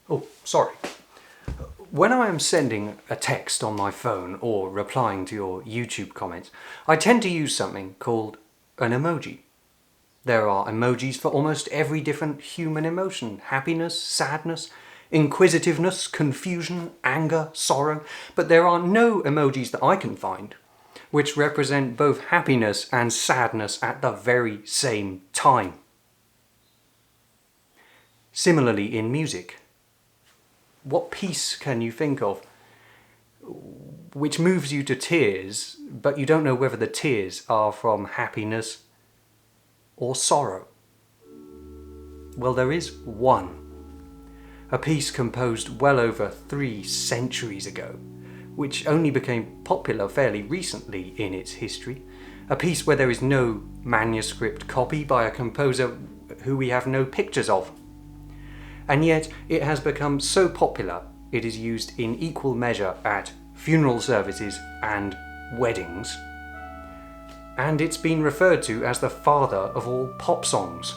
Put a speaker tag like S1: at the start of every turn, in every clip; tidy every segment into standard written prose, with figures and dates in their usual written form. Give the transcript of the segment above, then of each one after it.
S1: Oh, sorry. When I am sending a text on my phone or replying to your YouTube comments, I tend to use something called an emoji. There are emojis for almost every different human emotion: happiness, sadness, inquisitiveness, confusion, anger, sorrow. But there are no emojis that I can find which represent both happiness and sadness at the very same time. Similarly in music, what piece can you think of which moves you to tears, but you don't know whether the tears are from happiness or sorrow? Well, there is one. A piece composed well over 3 centuries ago, which only became popular fairly recently in its history. A piece where there is no manuscript copy by a composer who we have no pictures of. And yet it has become so popular it is used in equal measure at funeral services and weddings. And it's been referred to as the father of all pop songs.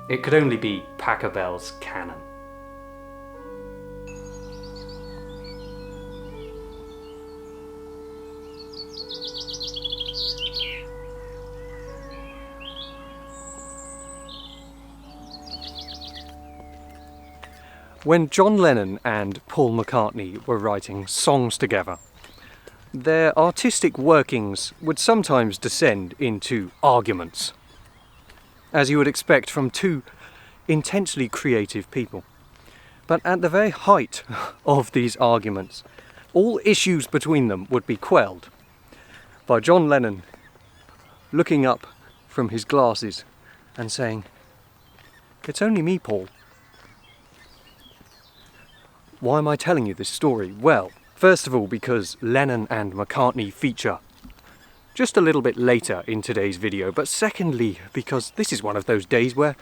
S1: It could only be Pachelbel'S Canon. When John Lennon and Paul McCartney were writing songs together, their artistic workings would sometimes descend into arguments, as you would expect from two intensely creative people. But at the very height of these arguments, all issues between them would be quelled by John Lennon looking up from his glasses and saying, "It's only me, Paul." Why am I telling you this story? Well, first of all, because Lennon and McCartney feature just a little bit later in today's video, but secondly, because this is one of those days where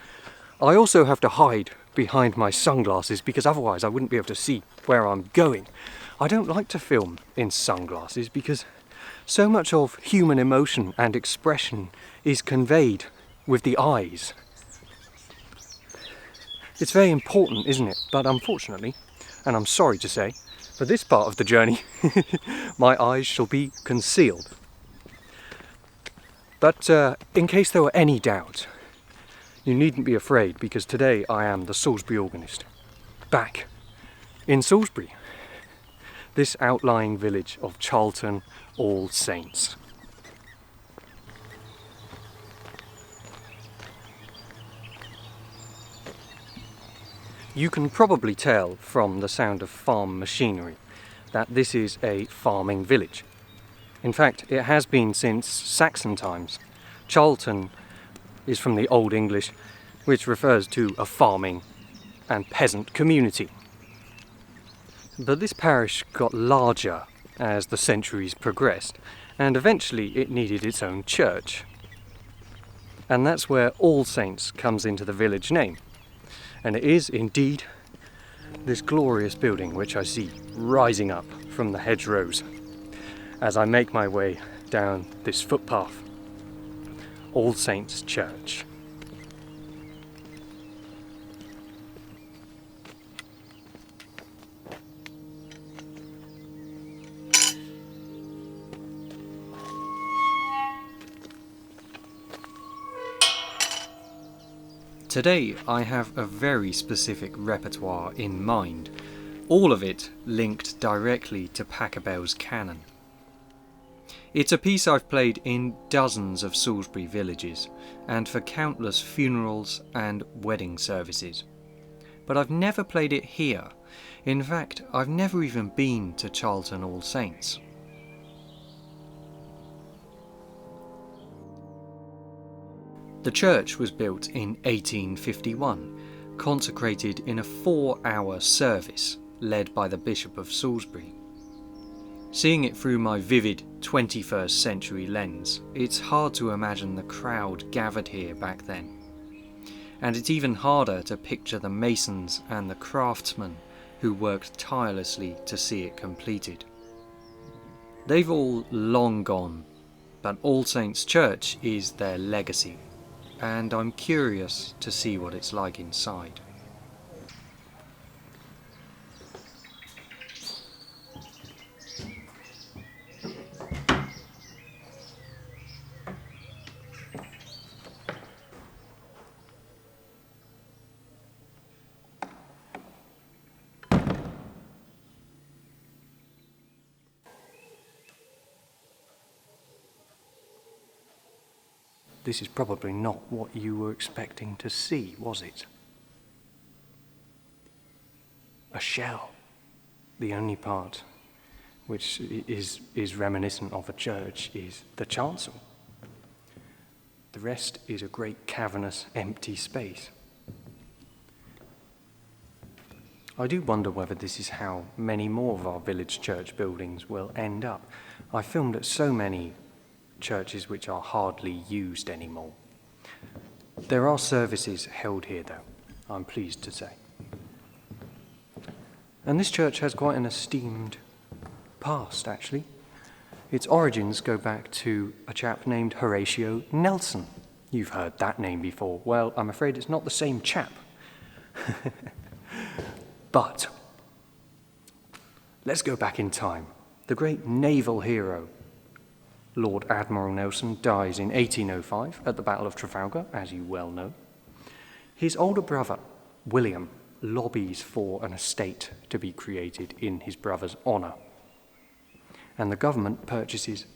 S1: I also have to hide behind my sunglasses, because otherwise I wouldn't be able to see where I'm going. I don't like to film in sunglasses because so much of human emotion and expression is conveyed with the eyes. It's very important, isn't it? But unfortunately, and I'm sorry to say, for this part of the journey, my eyes shall be concealed. But in case there were any doubt, you needn't be afraid, because today I am the Salisbury organist, back in Salisbury, this outlying village of Charlton All Saints. You can probably tell from the sound of farm machinery that this is a farming village. In fact, it has been since Saxon times. Charlton is from the Old English, which refers to a farming and peasant community. But this parish got larger as the centuries progressed, and eventually it needed its own church. And that's where All Saints comes into the village name. And it is indeed this glorious building which I see rising up from the hedgerows as I make my way down this footpath. All Saints Church. Today I have a very specific repertoire in mind, all of it linked directly to Pachelbel'S Canon. It's a piece I've played in dozens of Salisbury villages and for countless funerals and wedding services. But I've never played it here. In fact, I've never even been to Charlton All Saints. The church was built in 1851, consecrated in a 4-hour service led by the Bishop of Salisbury. Seeing it through my vivid 21st century lens, it's hard to imagine the crowd gathered here back then. And it's even harder to picture the masons and the craftsmen who worked tirelessly to see it completed. They've all long gone, but All Saints Church is their legacy, and I'm curious to see what it's like inside. this is probably not what you were expecting to see, was it? A shell. The only part which is reminiscent of a church is the chancel. The rest is a great cavernous, empty space. I do wonder whether this is how many more of our village church buildings will end up. I filmed at so many churches which are hardly used anymore. There are services held here, though, I'm pleased to say. And this church has quite an esteemed past, actually. Its origins go back to a chap named Horatio Nelson. You've heard that name before. Well, I'm afraid it's not the same chap. But let's go back in time. The great naval hero, Lord Admiral Nelson, dies in 1805 at the Battle of Trafalgar, as you well know. His older brother, William, lobbies for an estate to be created in his brother's honour, and the government purchases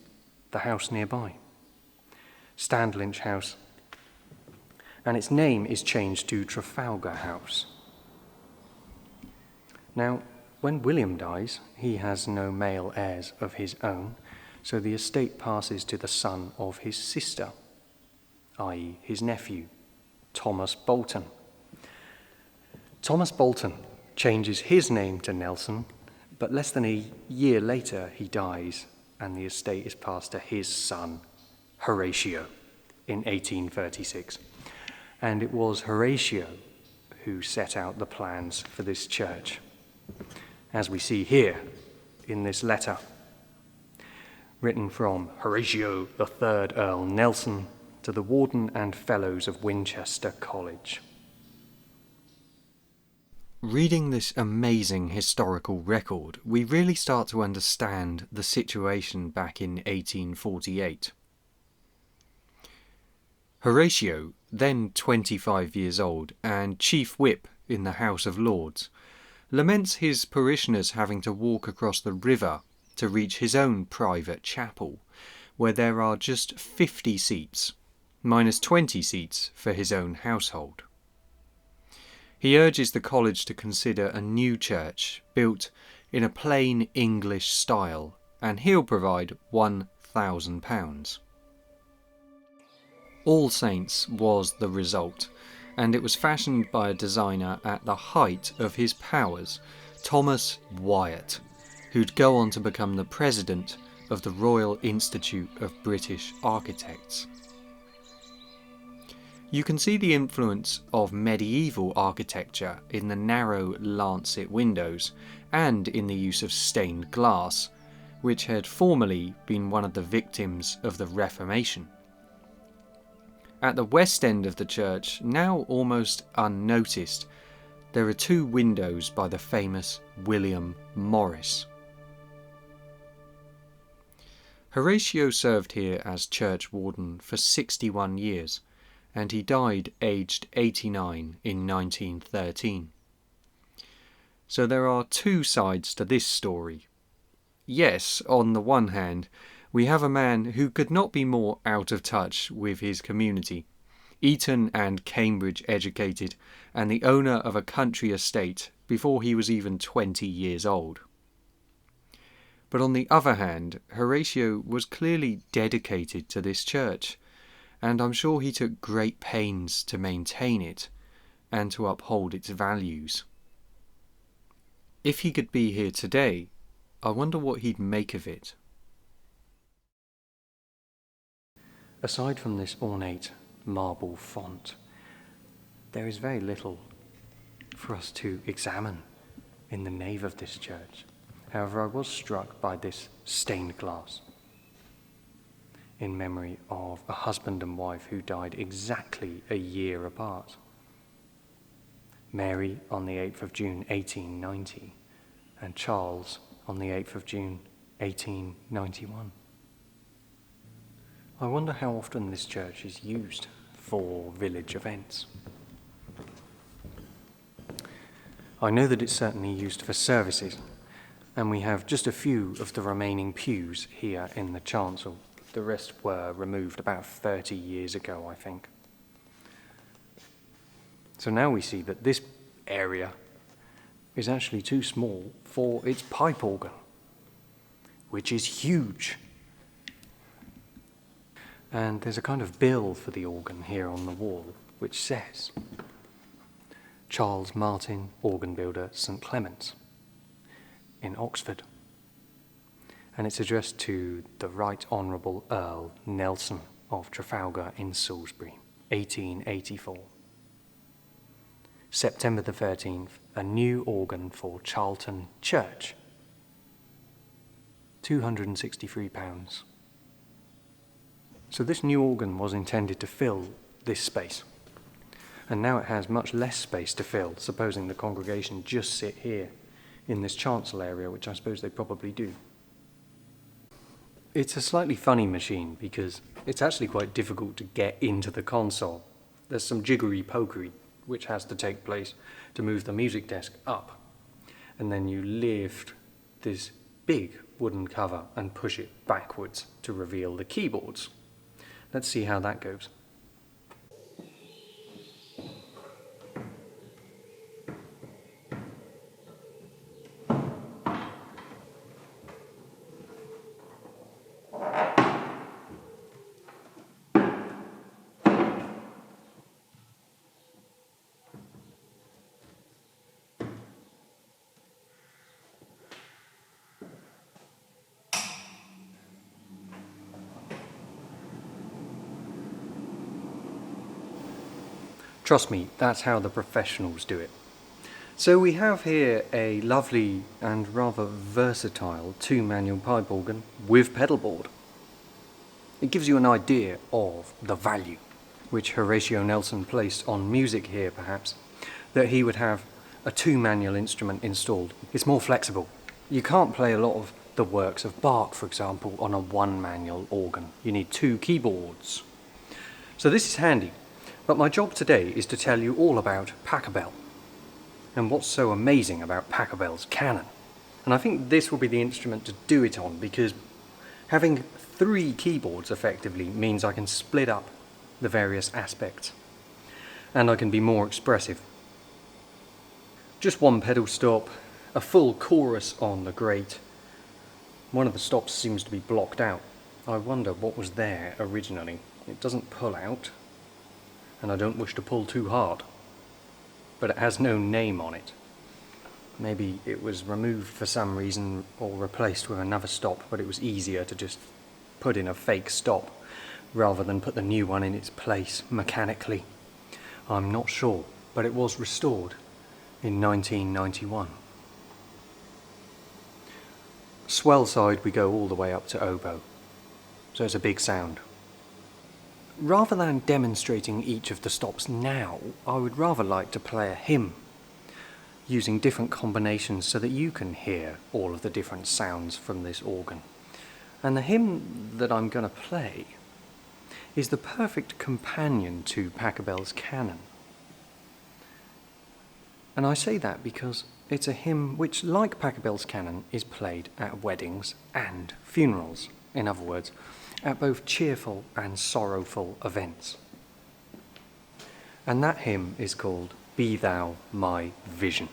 S1: the house nearby, Standlinch House, and its name is changed to Trafalgar House. Now, when William dies, he has no male heirs of his own, so the estate passes to the son of his sister, i.e. his nephew, Thomas Bolton. Thomas Bolton changes his name to Nelson, but less than a year later he dies and the estate is passed to his son, Horatio, in 1836. And it was Horatio who set out the plans for this church, as we see here in this letter, written from Horatio III Earl Nelson to the Warden and Fellows of Winchester College. Reading this amazing historical record, we really start to understand the situation back in 1848. Horatio, then 25 years old and chief whip in the House of Lords, laments his parishioners having to walk across the river to reach his own private chapel, where there are just 50 seats, minus 20 seats for his own household. He urges the college to consider a new church built in a plain English style, and he'll provide £1,000. All Saints was the result, and it was fashioned by a designer at the height of his powers, Thomas Wyatt, who'd go on to become the president of the Royal Institute of British Architects. You can see the influence of medieval architecture in the narrow lancet windows and in the use of stained glass, which had formerly been one of the victims of the Reformation. At the west end of the church, now almost unnoticed, there are 2 windows by the famous William Morris. Horatio served here as church warden for 61 years, and he died aged 89 in 1913. So there are 2 sides to this story. Yes, on the one hand, we have a man who could not be more out of touch with his community, Eton and Cambridge educated, and the owner of a country estate before he was even 20 years old. But on the other hand, Horatio was clearly dedicated to this church, and I'm sure he took great pains to maintain it and to uphold its values. If he could be here today, I wonder what he'd make of it. Aside from this ornate marble font, there is very little for us to examine in the nave of this church. However, I was struck by this stained glass in memory of a husband and wife who died exactly a year apart. Mary on the 8th of June 1890 and Charles on the 8th of June 1891. I wonder how often this church is used for village events. I know that it's certainly used for services, and we have just a few of the remaining pews here in the chancel. The rest were removed about 30 years ago, I think. So now we see that this area is actually too small for its pipe organ, which is huge. And there's a kind of bill for the organ here on the wall, which says, Charles Martin, organ builder, St Clement's, in Oxford. And it's addressed to the Right Honourable Earl Nelson of Trafalgar in Salisbury, 1884. September the 13th, a new organ for Charlton Church, £263. So this new organ was intended to fill this space, and now it has much less space to fill, supposing the congregation just sit here in this chancel area, which I suppose they probably do. It's a slightly funny machine because it's actually quite difficult to get into the console. There's some jiggery-pokery which has to take place to move the music desk up, and then you lift this big wooden cover and push it backwards to reveal the keyboards. Let's see how that goes. Trust me, that's how the professionals do it. So we have here a lovely and rather versatile 2-manual pipe organ with pedal board. It gives you an idea of the value which Horatio Nelson placed on music here, perhaps, that he would have a 2-manual instrument installed. It's more flexible. You can't play a lot of the works of Bach, for example, on a 1-manual organ. You need 2 keyboards. So this is handy. But my job today is to tell you all about Pachelbel and what's so amazing about Pachelbel's Canon. And I think this will be the instrument to do it on, because having 3 keyboards effectively means I can split up the various aspects and I can be more expressive. Just 1 pedal stop, a full chorus on the grate. One of the stops seems to be blocked out. I wonder what was there originally. It doesn't pull out, and I don't wish to pull too hard, but it has no name on it. Maybe it was removed for some reason or replaced with another stop, but it was easier to just put in a fake stop rather than put the new one in its place mechanically. I'm not sure, but it was restored in 1991. Swell side we go all the way up to oboe, so it's a big sound. Rather than demonstrating each of the stops now, I would rather like to play a hymn, using different combinations so that you can hear all of the different sounds from this organ. And the hymn that I'm going to play is the perfect companion to Pachelbel's Canon. And I say that because it's a hymn which, like Pachelbel's Canon, is played at weddings and funerals. In other words, at both cheerful and sorrowful events. And that hymn is called Be Thou My Vision.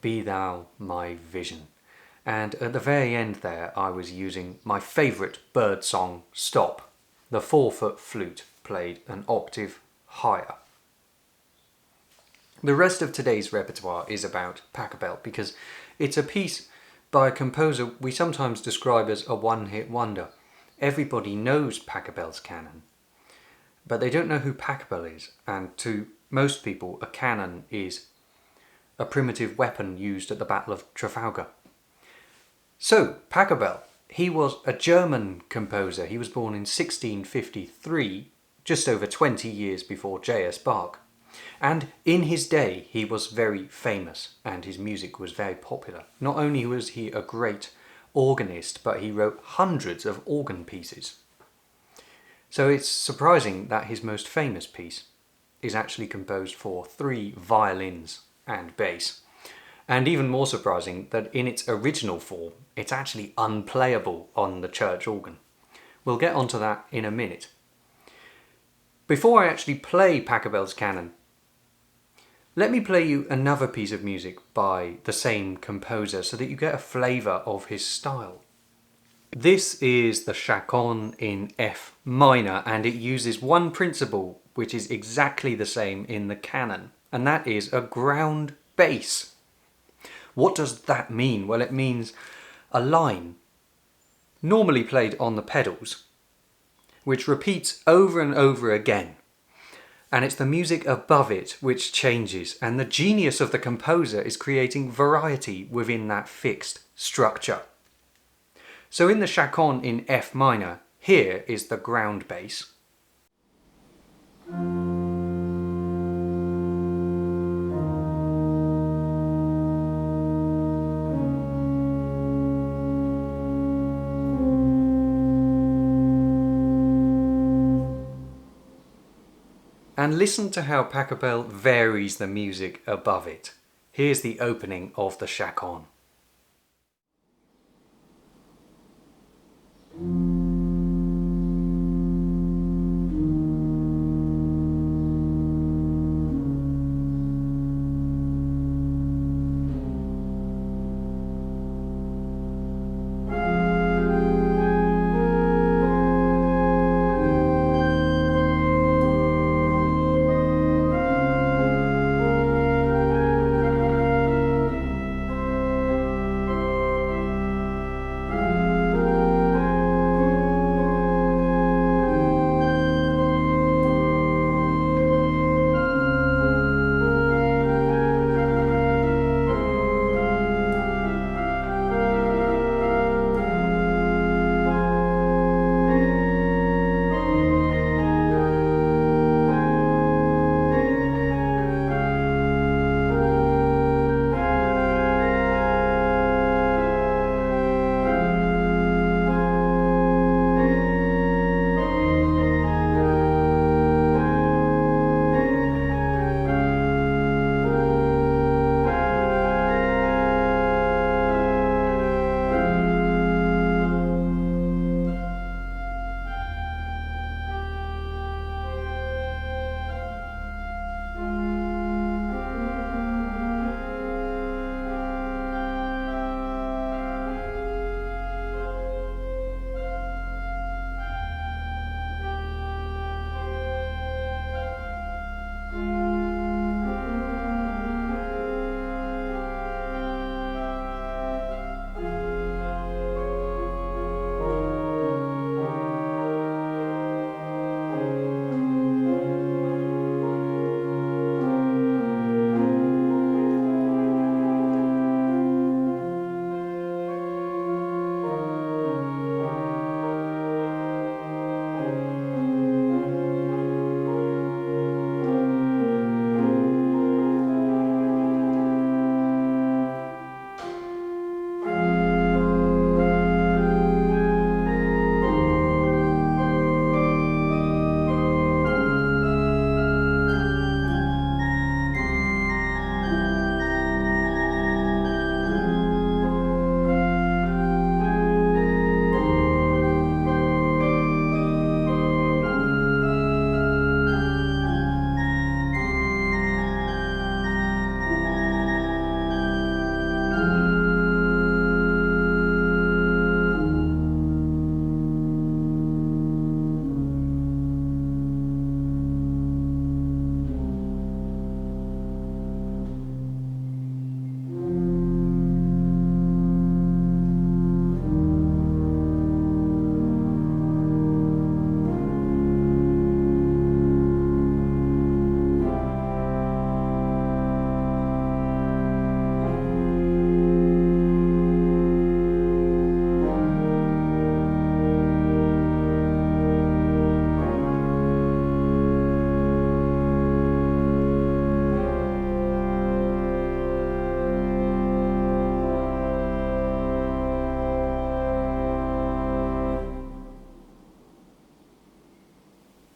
S1: Be thou my vision. And at the very end there, I was using my favourite bird song, Stop. The 4-foot flute played an octave higher. The rest of today's repertoire is about Pachelbel because it's a piece by a composer we sometimes describe as a one-hit wonder. Everybody knows Pachelbel's Canon, but they don't know who Pachelbel is, and to most people a canon is a primitive weapon used at the Battle of Trafalgar. So, Pachelbel, he was a German composer. He was born in 1653, just over 20 years before J.S. Bach. And in his day, he was very famous and his music was very popular. Not only was he a great organist, but he wrote hundreds of organ pieces. So it's surprising that his most famous piece is actually composed for 3 violins and bass. And even more surprising that in its original form, it's actually unplayable on the church organ. We'll get onto that in a minute. Before I actually play Pachelbel's Canon, let me play you another piece of music by the same composer so that you get a flavour of his style. This is the Chaconne in F minor, and it uses one principle which is exactly the same in the canon, and that is a ground bass. What does that mean? Well, it means a line, normally played on the pedals, which repeats over and over again. And it's the music above it which changes, and the genius of the composer is creating variety within that fixed structure. So in the Chaconne in F minor, here is the ground bass. And listen to how Pachelbel varies the music above it. Here's the opening of the Chaconne.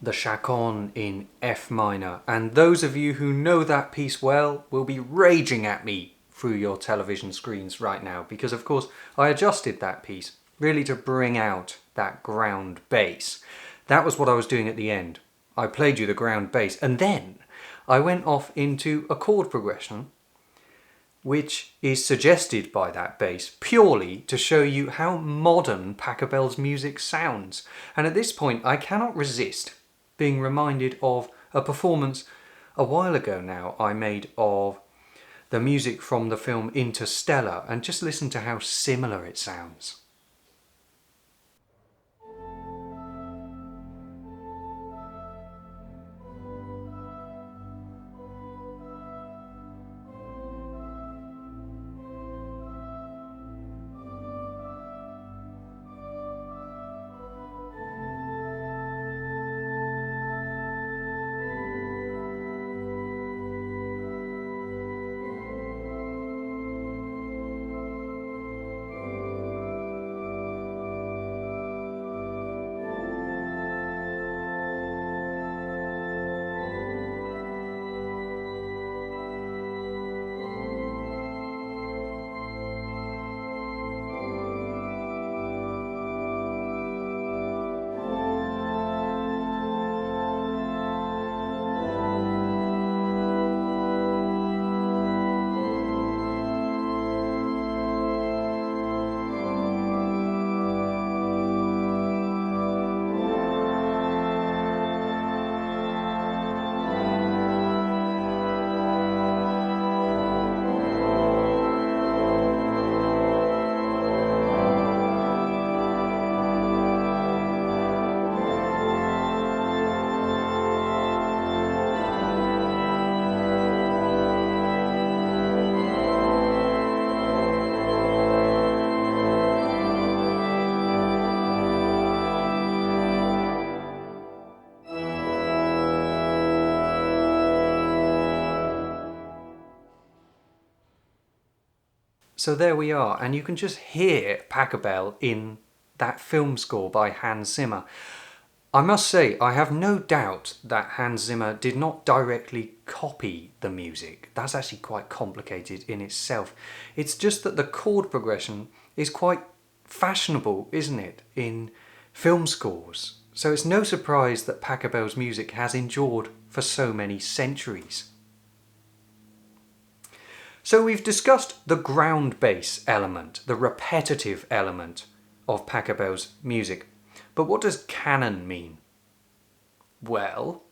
S1: the chaconne in F minor, and those of you who know that piece well will be raging at me through your television screens right now, because of course I adjusted that piece really to bring out that ground bass. That was what I was doing at the end. I played you the ground bass, and then I went off into a chord progression which is suggested by that bass purely to show you how modern Pachelbel's music sounds. And at this point I cannot resist being reminded of a performance a while ago now I made of the music from the film Interstellar, and just listen to how similar it sounds. So there we are, and you can just hear Pachelbel in that film score by Hans Zimmer. I must say, I have no doubt that Hans Zimmer did not directly copy the music. That's actually quite complicated in itself. It's just that the chord progression is quite fashionable, isn't it, in film scores? So it's no surprise that Pachelbel's music has endured for so many centuries. So we've discussed the ground bass element, the repetitive element of Pachelbel's music. But what does canon mean? Well,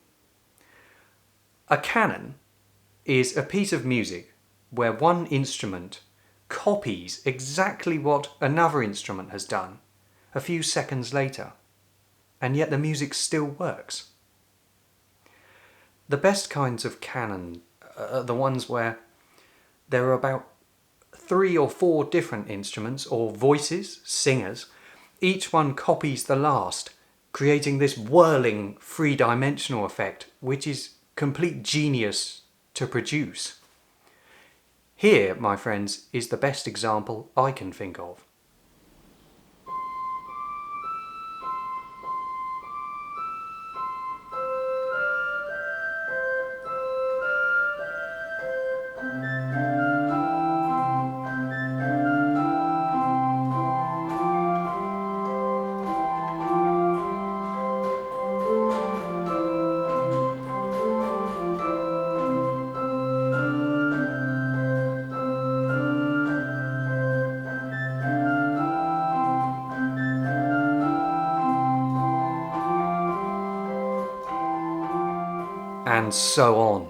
S1: a canon is a piece of music where one instrument copies exactly what another instrument has done a few seconds later, and yet the music still works. The best kinds of canon are the ones where there are about 3 or 4 different instruments or voices, singers. Each one copies the last, creating this whirling 3-dimensional effect, which is complete genius to produce. Here, my friends, is the best example I can think of. And so on.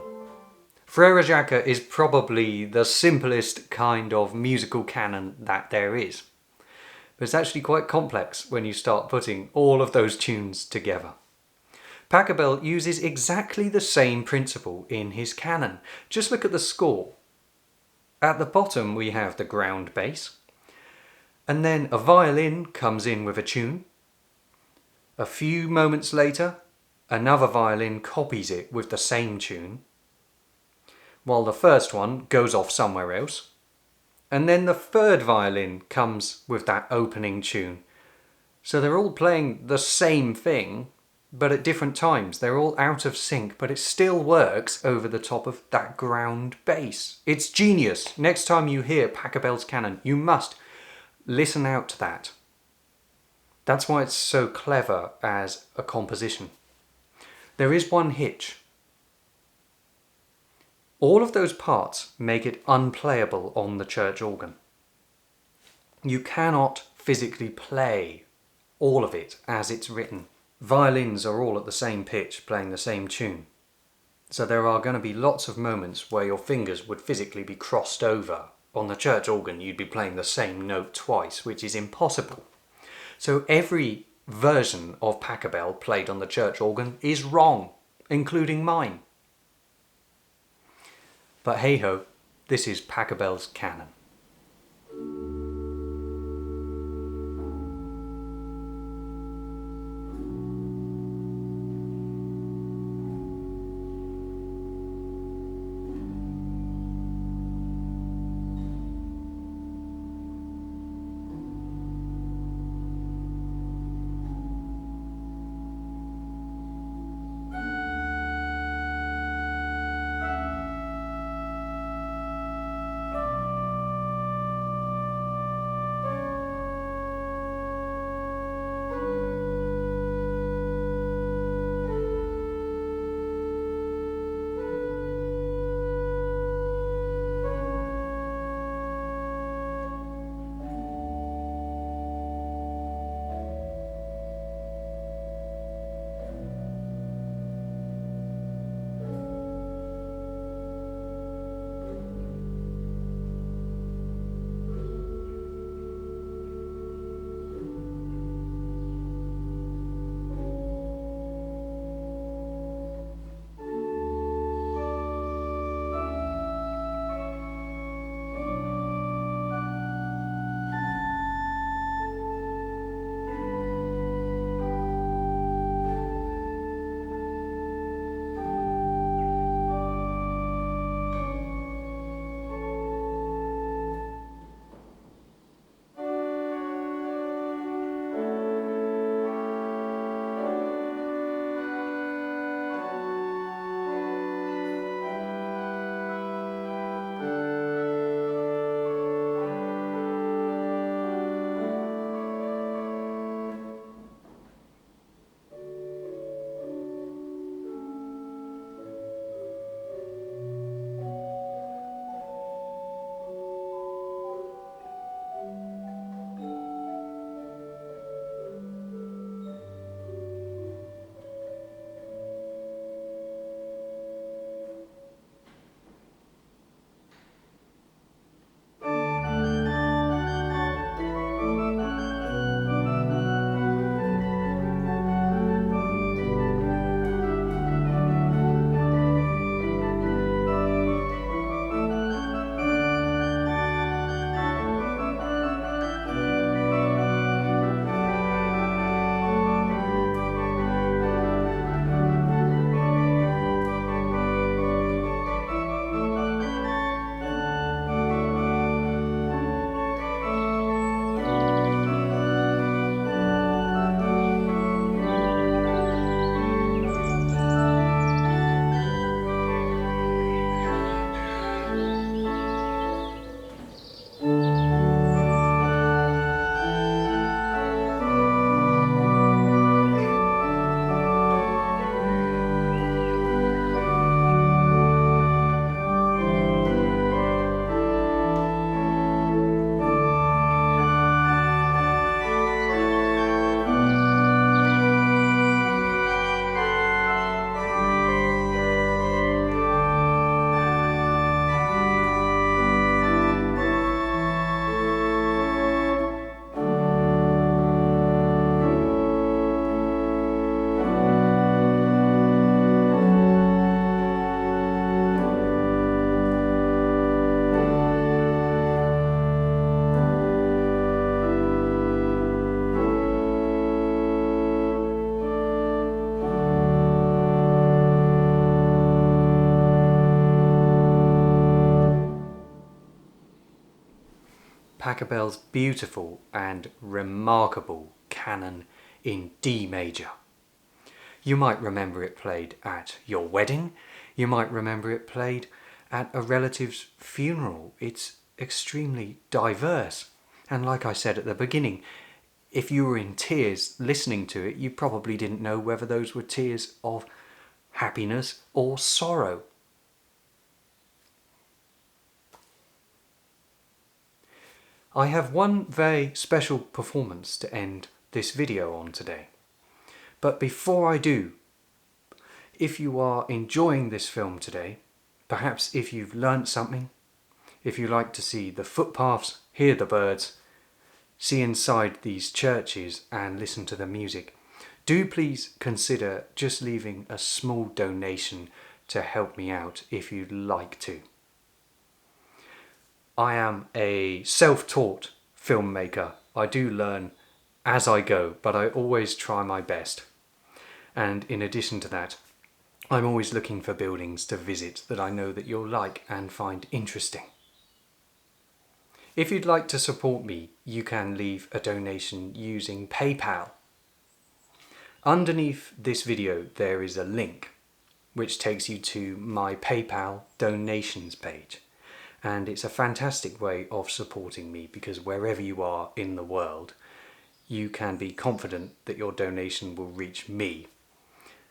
S1: Frere Jacques is probably the simplest kind of musical canon that there is. But it's actually quite complex when you start putting all of those tunes together. Pachelbel uses exactly the same principle in his canon. Just look at the score. At the bottom we have the ground bass, and then a violin comes in with a tune. A few moments later, another violin copies it with the same tune, while the first one goes off somewhere else. And then the third violin comes with that opening tune. So they're all playing the same thing, but at different times. They're all out of sync, but it still works over the top of that ground bass. It's genius. Next time you hear Pachelbel's Canon, you must listen out to that. That's why it's so clever as a composition. There is one hitch. All of those parts make it unplayable on the church organ. You cannot physically play all of it as it's written. Violins are all at the same pitch, playing the same tune. So there are going to be lots of moments where your fingers would physically be crossed over. On the church organ, you'd be playing the same note twice, which is impossible. So every version of Pachelbel played on the church organ is wrong, including mine. But hey ho, this is Pachelbel's Canon. Pachelbel's beautiful and remarkable canon in D major. You might remember it played at your wedding. You might remember it played at a relative's funeral. It's extremely diverse. And like I said at the beginning, if you were in tears listening to it, you probably didn't know whether those were tears of happiness or sorrow. I have one very special performance to end this video on today. But before I do, if you are enjoying this film today, perhaps if you've learnt something, if you like to see the footpaths, hear the birds, see inside these churches and listen to the music, do please consider just leaving a small donation to help me out if you'd like to. I am a self-taught filmmaker. I do learn as I go, but I always try my best. And in addition to that, I'm always looking for buildings to visit that I know that you'll like and find interesting. If you'd like to support me, you can leave a donation using PayPal. Underneath this video there is a link which takes you to my PayPal donations page. And it's a fantastic way of supporting me because wherever you are in the world, you can be confident that your donation will reach me.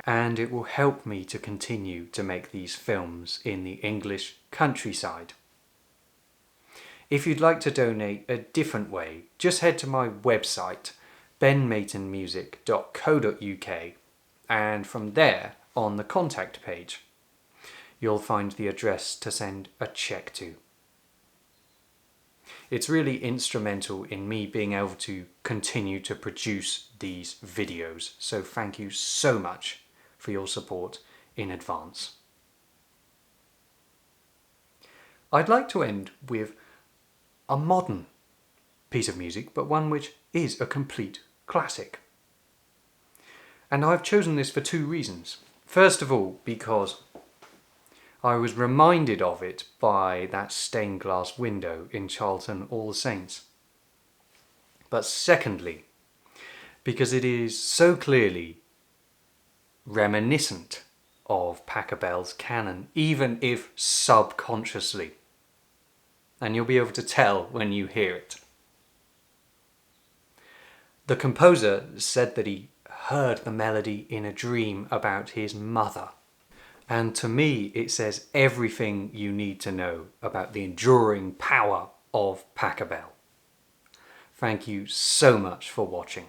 S1: And it will help me to continue to make these films in the English countryside. If you'd like to donate a different way, just head to my website, benmaytonmusic.co.uk, and from there, on the contact page, you'll find the address to send a cheque to. It's really instrumental in me being able to continue to produce these videos, so thank you so much for your support in advance. I'd like to end with a modern piece of music, but one which is a complete classic. And I've chosen this for two reasons. First of all, because I was reminded of it by that stained glass window in Charlton All Saints. But secondly, because it is so clearly reminiscent of Pachelbel's Canon, even if subconsciously. And you'll be able to tell when you hear it. The composer said that he heard the melody in a dream about his mother. And to me, it says everything you need to know about the enduring power of Pachelbel. Thank you so much for watching.